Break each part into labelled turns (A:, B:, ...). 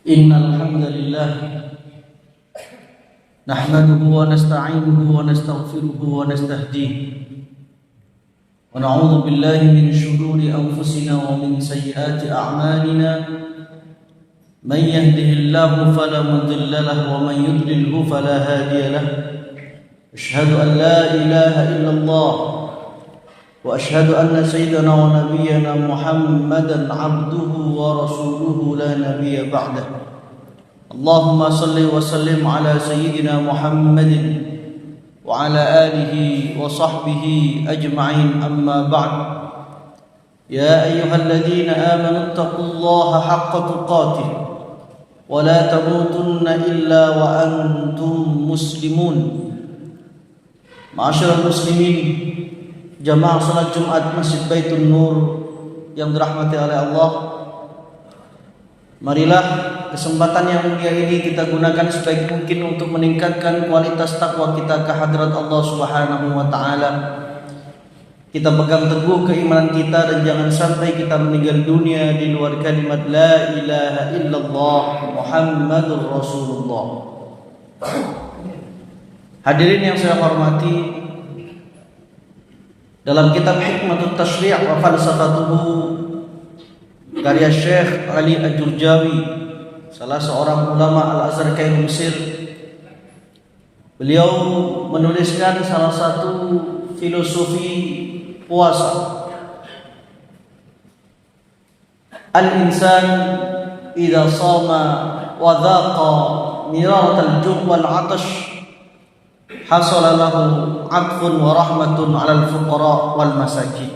A: إن الحمد لله نحمده ونستعينه ونستغفره ونستهديه ونعوذ بالله من شرور أنفسنا ومن سيئات أعمالنا من يهده الله فلا مضل له ومن يضلله فلا هادي له أشهد أن لا إله إلا الله وأشهد أن سيدنا ونبينا محمدا عبده ورسوله لا نبي بعده اللهم صل وسلم على سيدنا محمد وعلى آله وصحبه أجمعين أما بعد يا أيها الذين آمنوا اتقوا الله حق تقاته ولا تموتن إلا وأنتم مسلمون معاشر المسلمين jamaah salat Jumat Masjid Baitul Nur yang dirahmati oleh Allah, marilah kesempatan yang mulia ini kita gunakan sebaik mungkin untuk meningkatkan kualitas takwa kita ke hadrat Allah Subhanahu wa taala. Kita pegang teguh keimanan kita dan jangan sampai kita meninggal dunia di luar kalimat la ilaha illallah Muhammadur Rasulullah. Hadirin yang saya hormati, dalam kitab Hikmatut Tashri' wa Falsafatuhu karya Syekh Ali Al-Jurjawi, salah seorang ulama Al-Azhar Kairo Mesir, beliau menuliskan salah satu filosofi puasa. Al-insan idza shama wa dhaqa mirarat al-ju' wal 'atash hasala lahu 'atfun wa rahmatun 'alal fuqara wal masakin.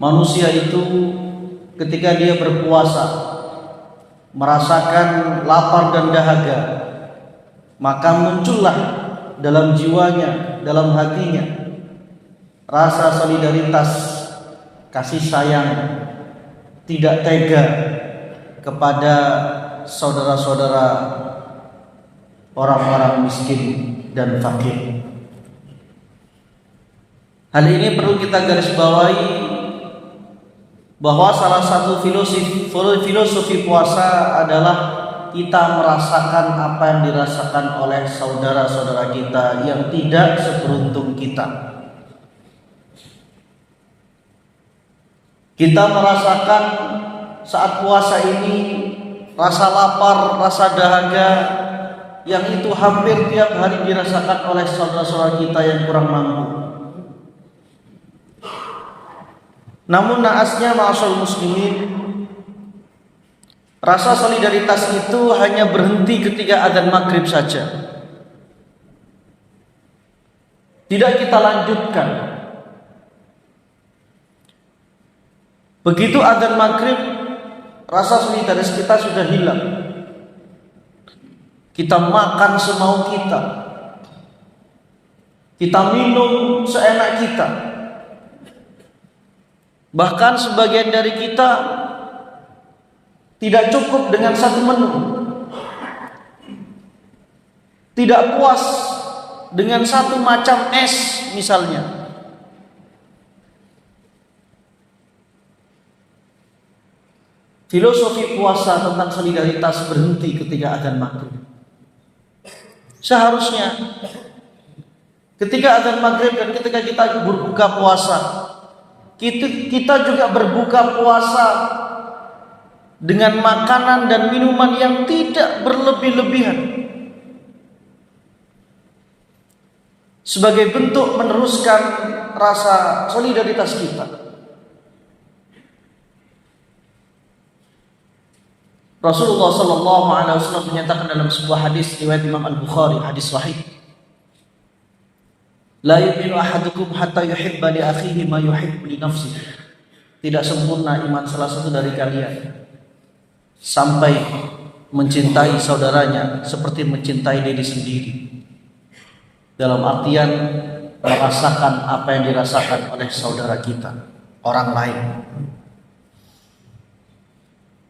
A: Manusia itu ketika dia berpuasa merasakan lapar dan dahaga, maka muncullah dalam jiwanya, dalam hatinya rasa solidaritas, kasih sayang, tidak tega kepada saudara-saudara orang-orang miskin dan fakir. Hal ini perlu kita garis bawahi bahwa salah satu filosofi puasa adalah kita merasakan apa yang dirasakan oleh saudara-saudara kita yang tidak seberuntung kita. Kita merasakan saat puasa ini rasa lapar, rasa dahaga yang itu hampir tiap hari dirasakan oleh saudara-saudara kita yang kurang mampu. Namun naasnya ma'asyarul muslimin, rasa solidaritas itu hanya berhenti ketika adzan maghrib saja. Tidak kita lanjutkan. Begitu adzan maghrib, rasa solidaritas kita sudah hilang. Kita makan semau kita, kita minum seenak kita. Bahkan sebagian dari kita tidak cukup dengan satu menu, tidak puas dengan satu macam es misalnya. Filosofi puasa tentang solidaritas berhenti ketika adzan maghrib. Seharusnya ketika adzan maghrib dan ketika kita berbuka puasa, kita juga berbuka puasa dengan makanan dan minuman yang tidak berlebih-lebihan, sebagai bentuk meneruskan rasa solidaritas kita. Rasulullah sallallahu alaihi wasallam menyatakan dalam sebuah hadis riwayat Imam Al-Bukhari, hadis sahih, la yu'minu ahadukum hatta yuhibba li akhihi ma yuhibbu li nafsihi. Tidak sempurna iman salah satu dari kalian sampai mencintai saudaranya seperti mencintai diri sendiri. Dalam artian merasakan apa yang dirasakan oleh saudara kita, orang lain.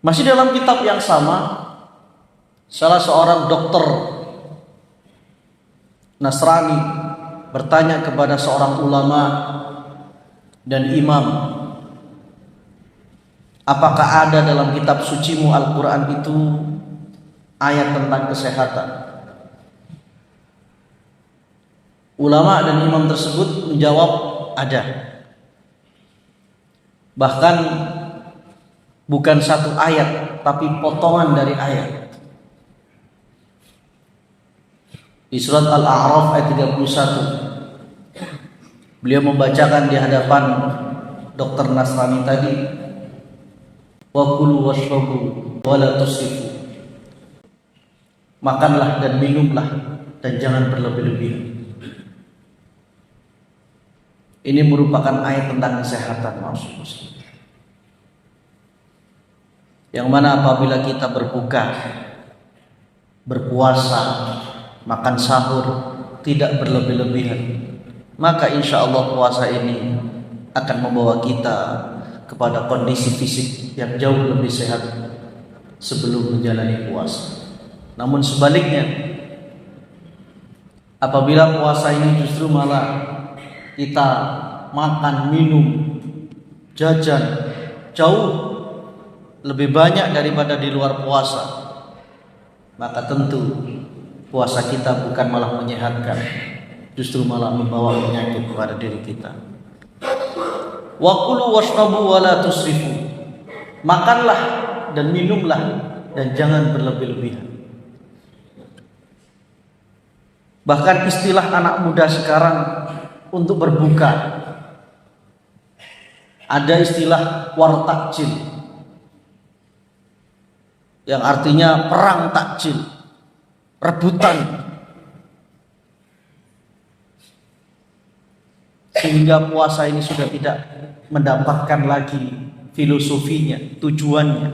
A: Masih dalam kitab yang sama, salah seorang dokter Nasrani bertanya kepada seorang ulama dan imam, Apakah ada dalam kitab sucimu Al-Quran itu ayat tentang kesehatan? Ulama dan imam tersebut menjawab ada. Bahkan bukan satu ayat, tapi potongan dari ayat. Di surat Al-A'raf ayat 31, beliau membacakan di hadapan Dr. Nasrani tadi, wa kulu washrabu wa la tusrifu. Makanlah dan minumlah dan jangan berlebih-lebihan. Ini merupakan ayat tentang kesehatan, maksudnya. Yang mana apabila kita berbuka, berpuasa, makan sahur tidak berlebih-lebihan, maka insya Allah puasa ini akan membawa kita kepada kondisi fisik yang jauh lebih sehat sebelum menjalani puasa. Namun sebaliknya, apabila puasa ini justru malah kita makan, minum, jajan jauh lebih banyak daripada di luar puasa, maka tentu puasa kita bukan malah menyehatkan, justru malah membawa penyakit kepada diri kita. Wa kulu washrabu wa la tusrifu. Makanlah dan minumlah dan jangan berlebih-lebihan. Bahkan istilah anak muda sekarang untuk berbuka, ada istilah war takjil, yang artinya perang takjil, rebutan. Sehingga puasa ini sudah tidak mendapatkan lagi filosofinya, tujuannya.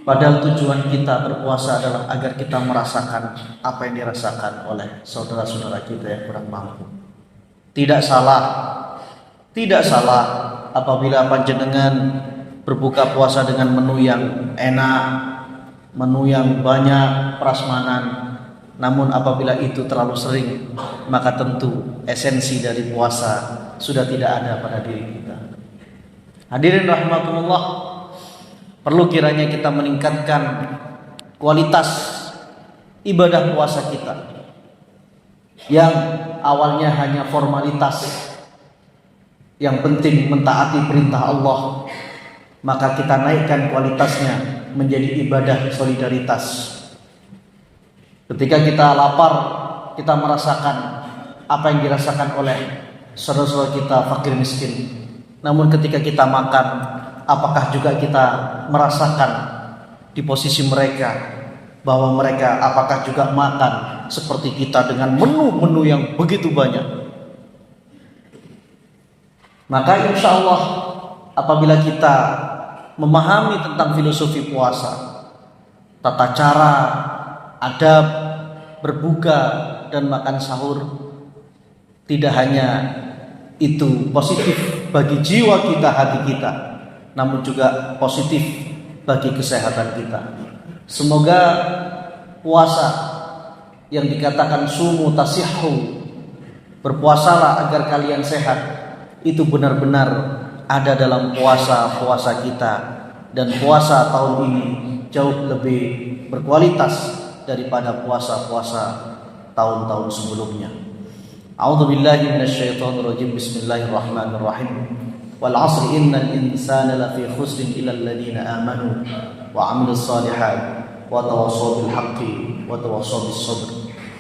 A: Padahal tujuan kita berpuasa adalah agar kita merasakan apa yang dirasakan oleh saudara-saudara kita yang kurang mampu. Tidak salah apabila panjenengan berbuka puasa dengan menu yang enak, menu yang banyak prasmanan. Namun apabila itu terlalu sering, maka tentu esensi dari puasa sudah tidak ada pada diri kita. Hadirin rahimakumullah, perlu kiranya kita meningkatkan kualitas ibadah puasa kita yang awalnya hanya formalitas, yang penting mentaati perintah Allah, maka kita naikkan kualitasnya menjadi ibadah solidaritas. Ketika kita lapar, kita merasakan apa yang dirasakan oleh saudara-saudara kita fakir miskin. Namun ketika kita makan, apakah juga kita merasakan di posisi mereka, bahwa mereka apakah juga makan seperti kita dengan menu-menu yang begitu banyak? Maka insya Allah apabila kita memahami tentang filosofi puasa, tata cara, adab berbuka dan makan sahur, tidak hanya itu positif bagi jiwa kita, hati kita, namun juga positif bagi kesehatan kita. Semoga puasa yang dikatakan sumu tasihhu, berpuasalah agar kalian sehat, itu benar-benar ada dalam puasa-puasa kita, dan puasa tahun ini jauh lebih berkualitas daripada puasa-puasa tahun-tahun sebelumnya. A'udzubillahi minasyaitonirrajim. Bismillahirrahmanirrahim. Wal 'asri innal insana lafi khusrin illal ladzina amanu wa 'amilus shalihat wa tawassaw bil haqqi wa tawassaw bis sabr.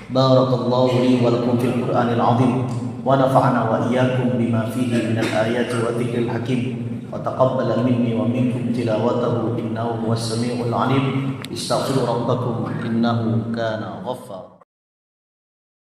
A: Barakallahu li wa lakum fil Qur'anil 'azim wa nafa'ana wa iyyakum bima fihi minal ayati wa dzikril hakim. وتقبل مني ومنكم تلاوته إنه هو السميع العليم. استغفروا ربكم إنه كان غفارا.